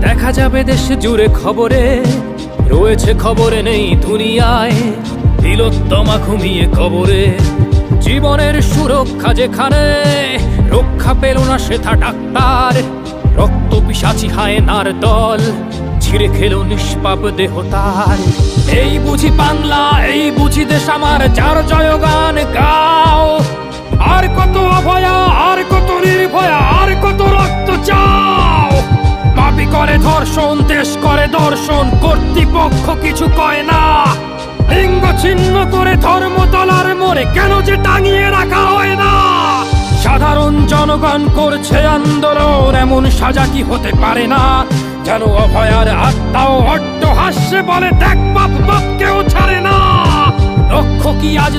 দেখা যাবে দেশ জুড়ে খবরে, রয়েছে খবরে নেই দুনিয়ায়। তিলোত্তমা ঘুমিয়ে কবরে, জীবনের সুরক্ষা যেখানে, রক্ষা পেল না সেথা ডাক্তার। রক্ত পিশাচি হায়নার দল ছিঁড়ে খেলো নিষ্পাপ দেহ তার। এই বুঝি বাংলা, এই বুঝি দেশ আমার, যার জয়গান গাও। আর কত অভয়া, আর কত নির্ভয়া, আর কত রক্ত চাও। পাপী করে ধর্ষণ, দেশ করে দর্শন, কর্তৃপক্ষ কিছু কয় না। লিঙ্গ ছিন্ন করে ধর্মতলার মোড়ে কেন যে টাঙিয়ে রাখা হয় না। সাধারণ জনগণ করছে আন্দোলন, এমন সাজা কি হতে পারে না। যেন অভয়ার আত্মাও অট্ট হাস্যে বলে, দেখ বাপ বাপ কেউ ছাড়ে না। লক্ষ্য কি আজ